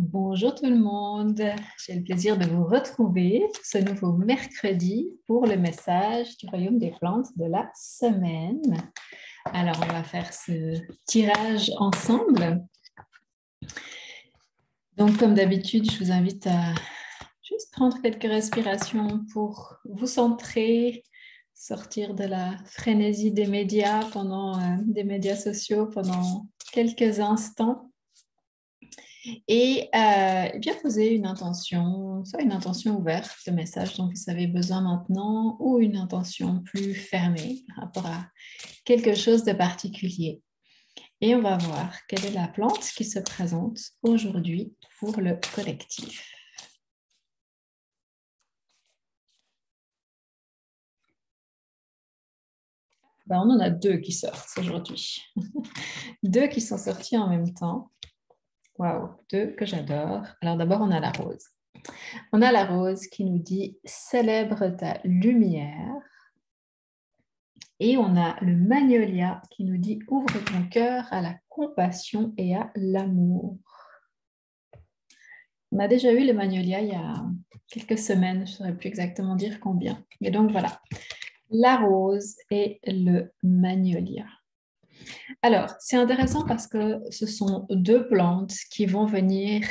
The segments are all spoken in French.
Bonjour tout le monde, j'ai le plaisir de vous retrouver ce nouveau mercredi pour le message du Royaume des plantes de la semaine. Alors on va faire ce tirage ensemble. Donc comme d'habitude, je vous invite à juste prendre quelques respirations pour vous centrer, sortir de la frénésie des médias des médias sociaux pendant quelques instants. Et bien poser une intention, soit une intention ouverte, le message dont vous avez besoin maintenant, ou une intention plus fermée par rapport à quelque chose de particulier. Et on va voir quelle est la plante qui se présente aujourd'hui pour le collectif. Ben, on en a deux qui sortent aujourd'hui. Deux qui sont sortis en même temps. Waouh, deux que j'adore. Alors d'abord, on a la rose. On a la rose qui nous dit « Célèbre ta lumière ». Et on a le magnolia qui nous dit « Ouvre ton cœur à la compassion et à l'amour ». On a déjà eu le magnolia il y a quelques semaines, je ne saurais plus exactement dire combien. Mais donc voilà, la rose et le magnolia. Alors, c'est intéressant parce que ce sont deux plantes qui vont venir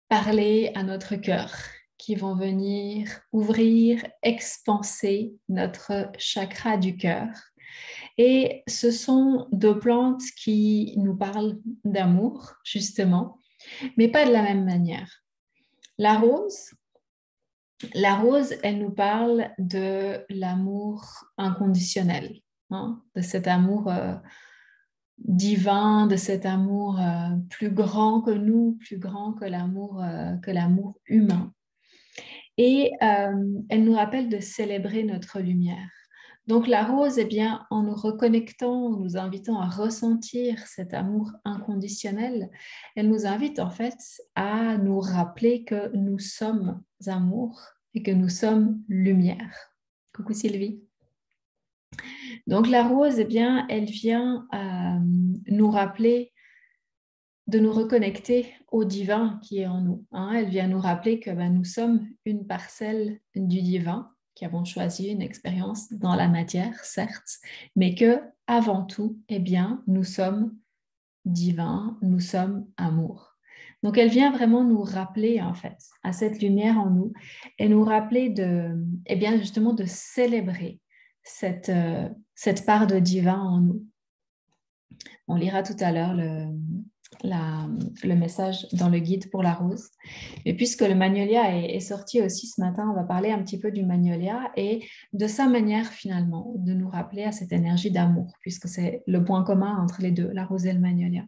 parler à notre cœur, qui vont venir ouvrir, expanser notre chakra du cœur. Et ce sont deux plantes qui nous parlent d'amour, justement, mais pas de la même manière. La rose, elle nous parle de l'amour inconditionnel, hein, de cet amour divin, de cet amour plus grand que nous, plus grand que l'amour humain. Et elle nous rappelle de célébrer notre lumière. Donc la rose, eh bien, en nous reconnectant, en nous invitant à ressentir cet amour inconditionnel, elle nous invite en fait à nous rappeler que nous sommes amour et que nous sommes lumière. Coucou Sylvie. Donc la rose, eh bien, elle vient nous rappeler de nous reconnecter au divin qui est en nous. Hein. Elle vient nous rappeler que nous sommes une parcelle du divin, qui avons choisi une expérience dans la matière, certes, mais que avant tout, eh bien, nous sommes divins, nous sommes amour. Donc, elle vient vraiment nous rappeler, en fait, à cette lumière en nous, et nous rappeler eh bien, justement, de célébrer cette part de divin en nous. On lira tout à l'heure le message dans le guide pour la rose. Et puisque le magnolia est sorti aussi ce matin, on va parler un petit peu du magnolia et de sa manière finalement de nous rappeler à cette énergie d'amour, puisque c'est le point commun entre les deux, la rose et le magnolia.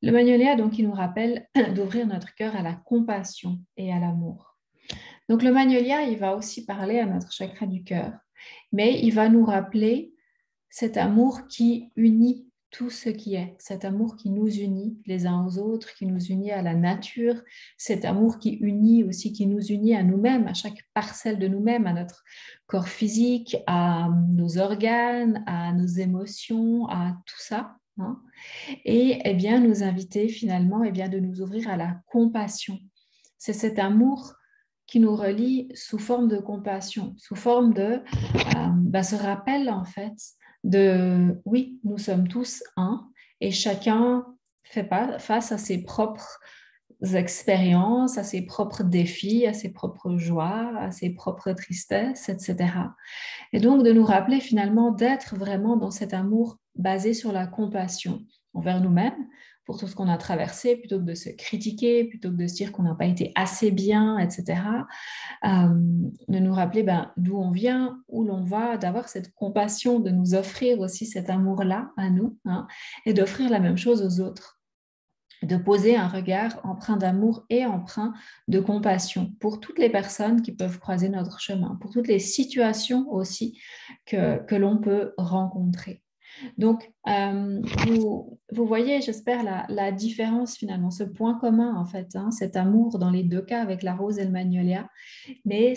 Le magnolia, donc, il nous rappelle d'ouvrir notre cœur à la compassion et à l'amour. Donc, le magnolia, il va aussi parler à notre chakra du cœur, mais il va nous rappeler cet amour qui unit tout ce qui est, cet amour qui nous unit les uns aux autres, qui nous unit à la nature, cet amour qui unit aussi, qui nous unit à nous-mêmes, à chaque parcelle de nous-mêmes, à notre corps physique, à nos organes, à nos émotions, à tout ça. Hein. Et eh bien, nous inviter finalement eh bien, de nous ouvrir à la compassion. C'est cet amour qui nous relie sous forme de compassion, sous forme de ce rappel en fait de oui, nous sommes tous un et chacun fait face à ses propres expériences, à ses propres défis, à ses propres joies, à ses propres tristesses, etc. Et donc de nous rappeler finalement d'être vraiment dans cet amour basé sur la compassion envers nous-mêmes pour tout ce qu'on a traversé, plutôt que de se critiquer, plutôt que de se dire qu'on n'a pas été assez bien, etc. De nous rappeler d'où on vient, où l'on va, d'avoir cette compassion, de nous offrir aussi cet amour-là à nous, hein, et d'offrir la même chose aux autres. De poser un regard empreint d'amour et empreint de compassion pour toutes les personnes qui peuvent croiser notre chemin, pour toutes les situations aussi que l'on peut rencontrer. Donc, vous voyez, j'espère, la différence finalement, ce point commun en fait, hein, cet amour dans les deux cas avec la rose et le magnolia, mais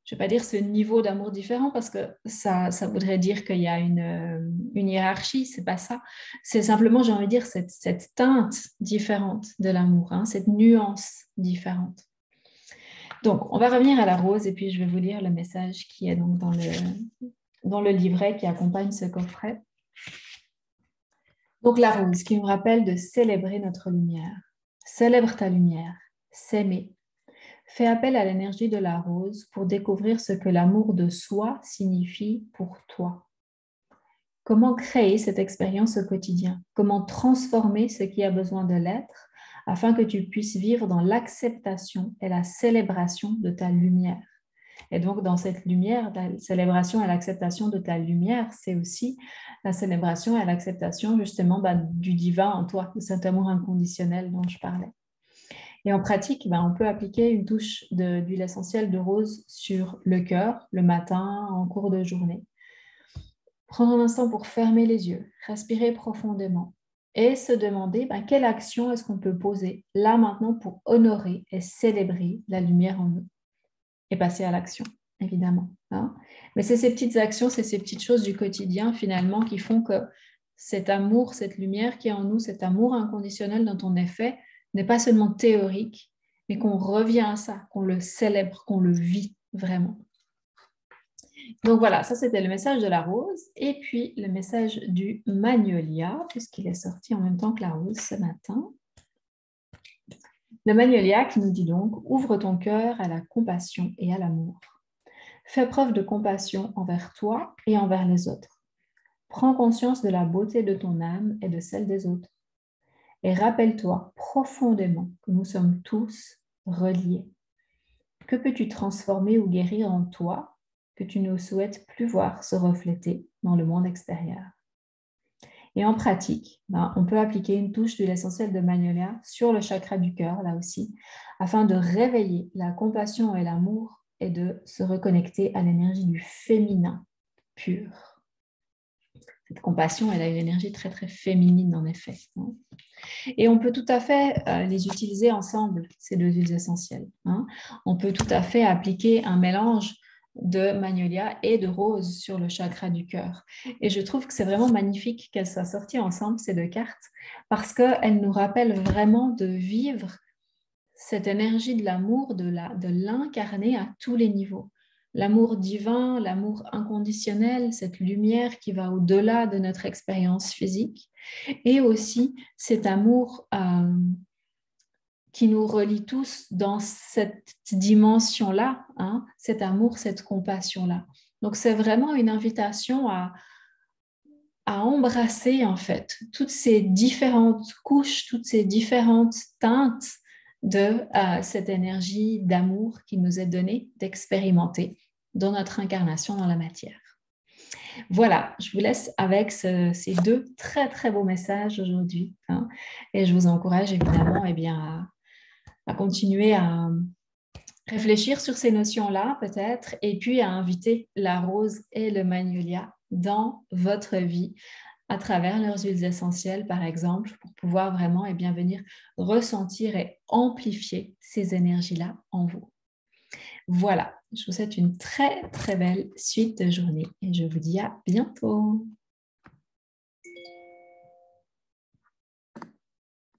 je ne vais pas dire ce niveau d'amour différent parce que ça voudrait dire qu'il y a une hiérarchie, c'est pas ça. C'est simplement, j'ai envie de dire, cette teinte différente de l'amour, hein, cette nuance différente. Donc, on va revenir à la rose et puis je vais vous lire le message qui est donc dans le livret qui accompagne ce coffret. Donc, la rose qui nous rappelle de célébrer notre lumière. Célèbre ta lumière, s'aimer. Fais appel à l'énergie de la rose pour découvrir ce que l'amour de soi signifie pour toi. Comment créer cette expérience au quotidien? Comment transformer ce qui a besoin de l'être afin que tu puisses vivre dans l'acceptation et la célébration de ta lumière? Et donc, dans cette lumière, la célébration et l'acceptation de ta lumière, c'est aussi la célébration et l'acceptation justement du divin en toi, de cet amour inconditionnel dont je parlais. Et en pratique, on peut appliquer une touche d'huile essentielle de rose sur le cœur le matin en cours de journée. Prendre un instant pour fermer les yeux, respirer profondément et se demander quelle action est-ce qu'on peut poser là maintenant pour honorer et célébrer la lumière en nous. Et passer à l'action, évidemment. Hein. Mais c'est ces petites actions, c'est ces petites choses du quotidien finalement qui font que cet amour, cette lumière qui est en nous, cet amour inconditionnel dont on est fait, n'est pas seulement théorique, mais qu'on revient à ça, qu'on le célèbre, qu'on le vit vraiment. Donc voilà, ça c'était le message de la rose et puis le message du magnolia, puisqu'il est sorti en même temps que la rose ce matin. Le magnolia qui nous dit donc, ouvre ton cœur à la compassion et à l'amour. Fais preuve de compassion envers toi et envers les autres. Prends conscience de la beauté de ton âme et de celle des autres. Et rappelle-toi profondément que nous sommes tous reliés. Que peux-tu transformer ou guérir en toi que tu ne souhaites plus voir se refléter dans le monde extérieur? Et en pratique, on peut appliquer une touche d'huile essentielle de magnolia sur le chakra du cœur, là aussi, afin de réveiller la compassion et l'amour et de se reconnecter à l'énergie du féminin pur. Cette compassion, elle a une énergie très, très féminine, en effet. Et on peut tout à fait les utiliser ensemble, ces deux huiles essentielles. On peut tout à fait appliquer un mélange de magnolia et de rose sur le chakra du cœur. Et je trouve que c'est vraiment magnifique qu'elles soient sorties ensemble, ces deux cartes, parce qu'elles nous rappellent vraiment de vivre cette énergie de l'amour, de l'incarner à tous les niveaux. L'amour divin, l'amour inconditionnel, cette lumière qui va au-delà de notre expérience physique, et aussi cet amour qui nous relie tous dans cette dimension-là, cet amour, cette compassion-là. Donc, c'est vraiment une invitation à embrasser, en fait, toutes ces différentes couches, toutes ces différentes teintes de cette énergie d'amour qui nous est donnée d'expérimenter dans notre incarnation dans la matière. Voilà, je vous laisse avec ces deux très, très beaux messages aujourd'hui. Et je vous encourage évidemment à continuer à réfléchir sur ces notions-là peut-être et puis à inviter la rose et le magnolia dans votre vie à travers leurs huiles essentielles, par exemple, pour pouvoir vraiment venir ressentir et amplifier ces énergies-là en vous. Voilà, je vous souhaite une très, très belle suite de journée et je vous dis à bientôt.